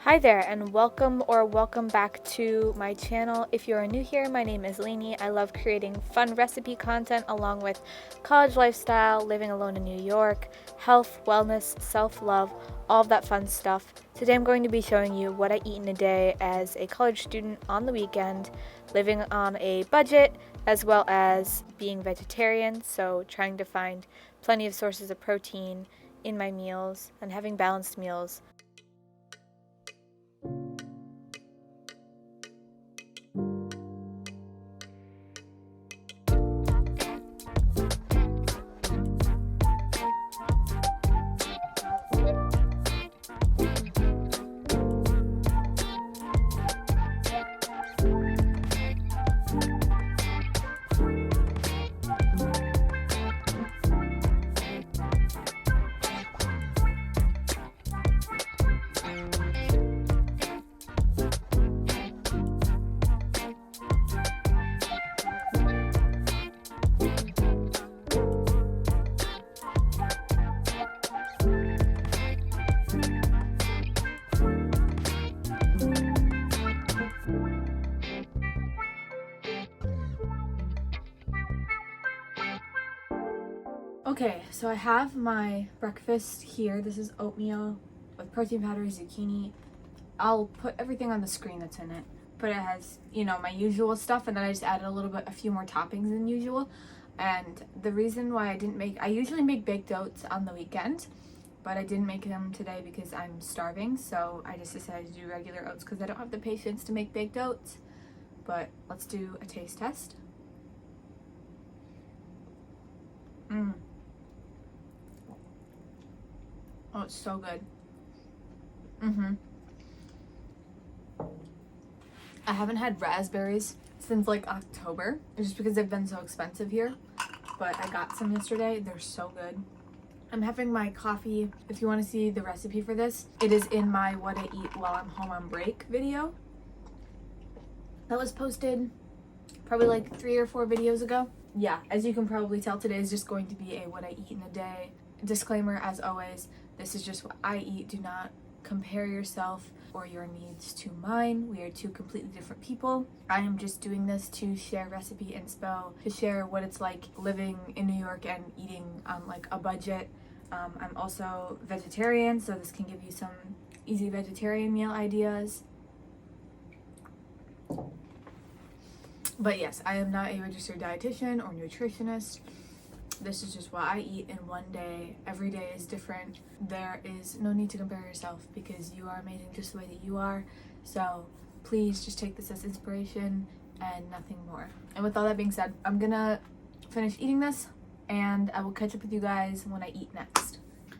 Hi there, and welcome back to my channel. If you are new here, my name is Lainey. I love creating fun recipe content along with college lifestyle, living alone in New York, health, wellness, self-love, all of that fun stuff. Today I'm going to be showing you what I eat in a day as a college student on the weekend, living on a budget, as well as being vegetarian, so trying to find plenty of sources of protein in my meals and having balanced meals. Okay, so I have my breakfast here. This is oatmeal with protein powder, zucchini. I'll put everything on the screen that's in it. But it has, my usual stuff, and then I just added a few more toppings than usual. And the reason why I usually make baked oats on the weekend, but I didn't make them today because I'm starving. So I just decided to do regular oats because I don't have the patience to make baked oats. But let's do a taste test. Oh, it's so good. I haven't had raspberries since like October, just because they've been so expensive here. But I got some yesterday. They're so good. I'm having my coffee. If you want to see the recipe for this, it is in my what I eat while I'm home on break video. That was posted probably like 3 or 4 videos ago. Yeah, as you can probably tell, today is just going to be a what I eat in a day. Disclaimer, as always, this is just what I eat. Do not compare yourself or your needs to mine. We are two completely different people. I am just doing this to share recipe inspo, to share what it's like living in New York and eating on like a budget. I'm also vegetarian, so this can give you some easy vegetarian meal ideas. But yes, I am not a registered dietitian or nutritionist. This is just what I eat in one day. Every day is different. There is no need to compare yourself because you are amazing just the way that you are. So please just take this as inspiration and nothing more. And with all that being said, I'm gonna finish eating this and I will catch up with you guys when I eat next.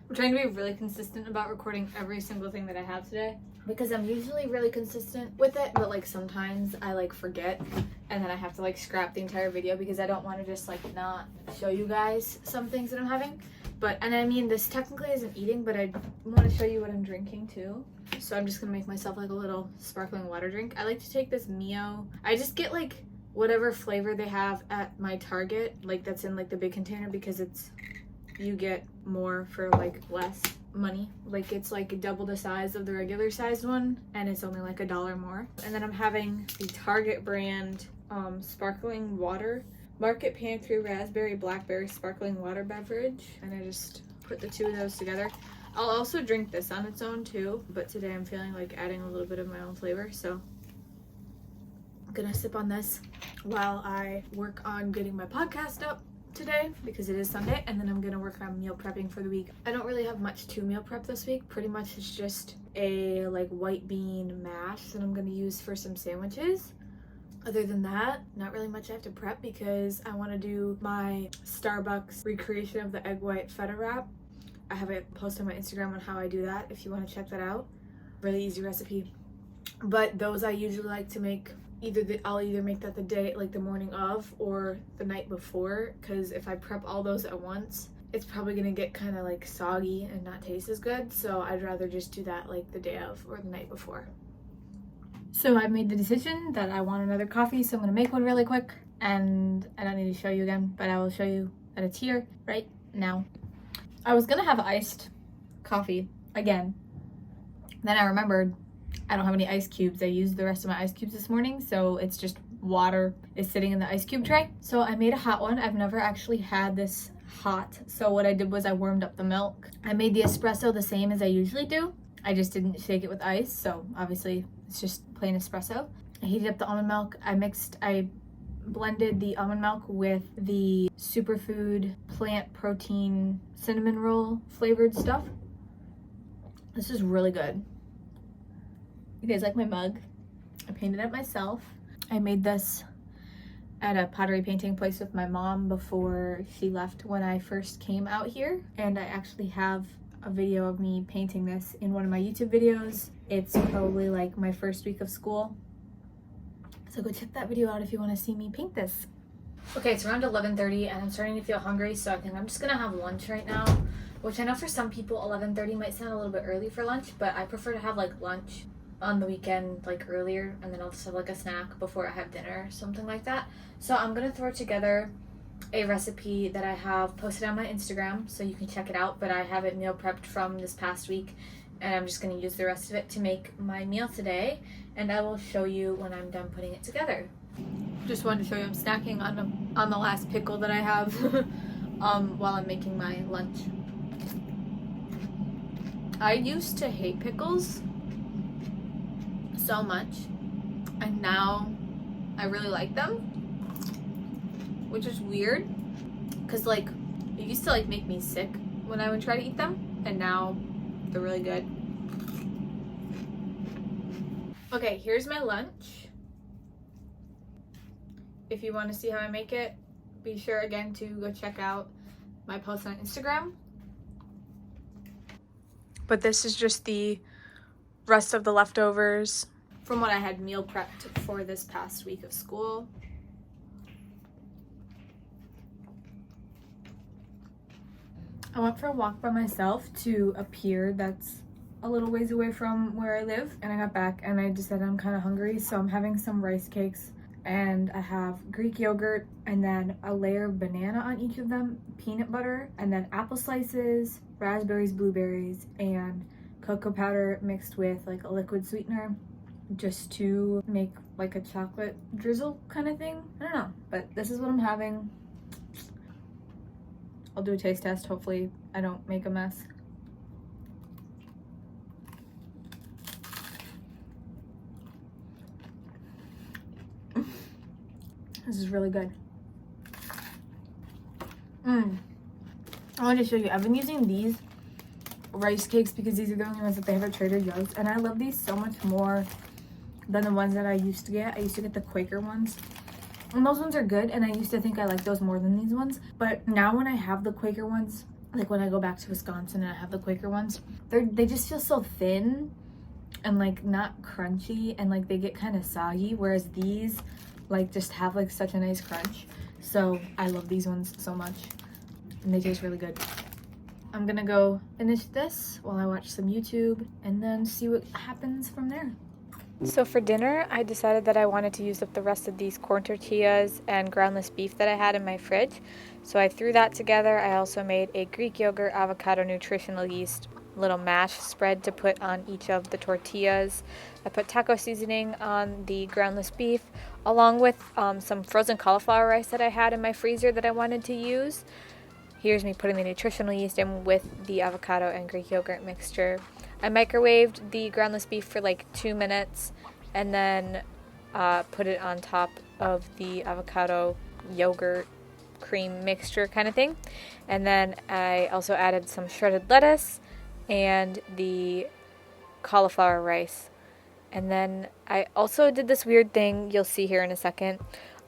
I'm trying to be really consistent about recording every single thing that I have today because I'm usually really consistent with it, but like sometimes I like forget and then I have to like scrap the entire video because I don't want to just like not show you guys some things that I'm having. And I mean, this technically isn't eating, but I want to show you what I'm drinking too. So I'm just gonna make myself like a little sparkling water drink. I like to take this Mio. I just get like whatever flavor they have at my Target, like that's in like the big container, because you get more for like less money. Like it's like double the size of the regular sized one and it's only like $1 more. And then I'm having the Target brand sparkling water, Market Pantry raspberry blackberry sparkling water beverage, and I just put the two of those together. I'll also drink this on its own too, but today I'm feeling like adding a little bit of my own flavor, so I'm gonna sip on this while I work on getting my podcast up today because it is Sunday, and then I'm gonna work on meal prepping for the week. I don't really have much to meal prep this week. Pretty much it's just a like white bean mash that I'm gonna use for some sandwiches. Other than that, not really much I have to prep because I want to do my Starbucks recreation of the egg white feta wrap. I have a post on my Instagram on how I do that if you want to check that out. Really easy recipe. But those I usually like to make I'll either make that the day, like the morning of, or the night before, because if I prep all those at once, it's probably gonna get kind of like soggy and not taste as good. So I'd rather just do that like the day of or the night before. So I made the decision that I want another coffee, so I'm gonna make one really quick, and I don't need to show you again, but I will show you that it's here right now. I was gonna have iced coffee again. Then I remembered I don't have any ice cubes. I used the rest of my ice cubes this morning, so it's just water is sitting in the ice cube tray. So I made a hot one. I've never actually had this hot. So what I did was I warmed up the milk. I made the espresso the same as I usually do. I just didn't shake it with ice, so obviously it's just plain espresso. I heated up the almond milk. I blended the almond milk with the superfood plant protein cinnamon roll flavored stuff. This is really good. You guys like my mug? I painted it myself. I made this at a pottery painting place with my mom before she left when I first came out here. And I actually have a video of me painting this in one of my YouTube videos. It's probably like my first week of school. So go check that video out if you want to see me paint this. Okay, it's around 11:30 and I'm starting to feel hungry, so I think I'm just gonna have lunch right now. Which I know for some people 11:30 might sound a little bit early for lunch, but I prefer to have like lunch on the weekend like earlier, and then I'll just have like a snack before I have dinner, something like that. So I'm gonna throw together a recipe that I have posted on my Instagram so you can check it out, but I have it meal prepped from this past week and I'm just going to use the rest of it to make my meal today, and I will show you when I'm done putting it together. Just wanted to show you I'm snacking on the last pickle that I have while I'm making my lunch. I used to hate pickles so much and now I really like them, which is weird because like it used to like make me sick when I would try to eat them, and now they're really good. Okay, here's my lunch. If you want to see how I make it, be sure again to go check out my post on Instagram. But this is just the rest of the leftovers from what I had meal prepped for this past week of school. I went for a walk by myself to a pier that's a little ways away from where I live, and I got back and I decided I'm kind of hungry, so I'm having some rice cakes, and I have Greek yogurt and then a layer of banana on each of them, peanut butter, and then apple slices, raspberries, blueberries, and cocoa powder mixed with like a liquid sweetener just to make like a chocolate drizzle kind of thing. I don't know, but this is what I'm having. I'll do a taste test. Hopefully I don't make a mess. This is really good. I wanted to show you, I've been using these rice cakes because these are the only ones that they have at Trader Joe's, and I love these so much more than the ones that I used to get. I used to get the Quaker ones, and those ones are good, and I used to think I liked those more than these ones. But now when I have the Quaker ones, like when I go back to Wisconsin and I have the Quaker ones, they just feel so thin and like not crunchy, and like they get kind of soggy, whereas these like just have like such a nice crunch. So I love these ones so much, and they taste really good. I'm gonna go finish this while I watch some YouTube and then see what happens from there. So for dinner, I decided that I wanted to use up the rest of these corn tortillas and groundless beef that I had in my fridge. So I threw that together. I also made a Greek yogurt, avocado, nutritional yeast, little mash spread to put on each of the tortillas. I put taco seasoning on the groundless beef, along with some frozen cauliflower rice that I had in my freezer that I wanted to use. Here's me putting the nutritional yeast in with the avocado and Greek yogurt mixture. I microwaved the groundless beef for like 2 minutes and then put it on top of the avocado yogurt cream mixture kind of thing. And then I also added some shredded lettuce and the cauliflower rice. And then I also did this weird thing you'll see here in a second.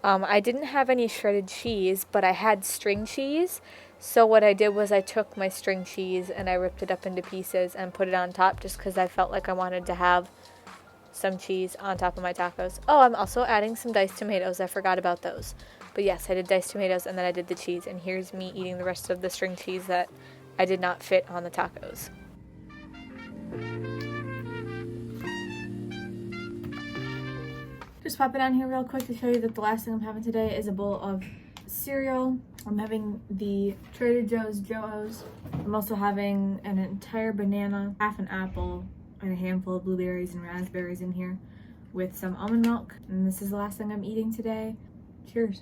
I didn't have any shredded cheese, but I had string cheese. So what I did was I took my string cheese and I ripped it up into pieces and put it on top just because I felt like I wanted to have some cheese on top of my tacos. Oh, I'm also adding some diced tomatoes. I forgot about those. But yes, I did diced tomatoes and then I did the cheese. And here's me eating the rest of the string cheese that I did not fit on the tacos. Just pop it on here real quick to show you that the last thing I'm having today is a bowl of cereal. I'm having the Trader Joe's Joe-O's. I'm also having an entire banana, half an apple, and a handful of blueberries and raspberries in here with some almond milk. And this is the last thing I'm eating today. Cheers.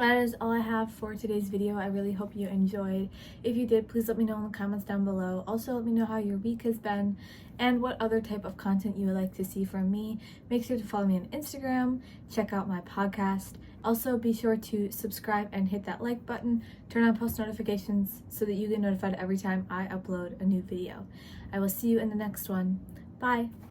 That is all I have for today's video. I really hope you enjoyed. If you did, please let me know in the comments down below. Also, let me know how your week has been and what other type of content you would like to see from me. Make sure to follow me on Instagram, check out my podcast. Also, be sure to subscribe and hit that like button, turn on post notifications so that you get notified every time I upload a new video. I will see you in the next one. Bye!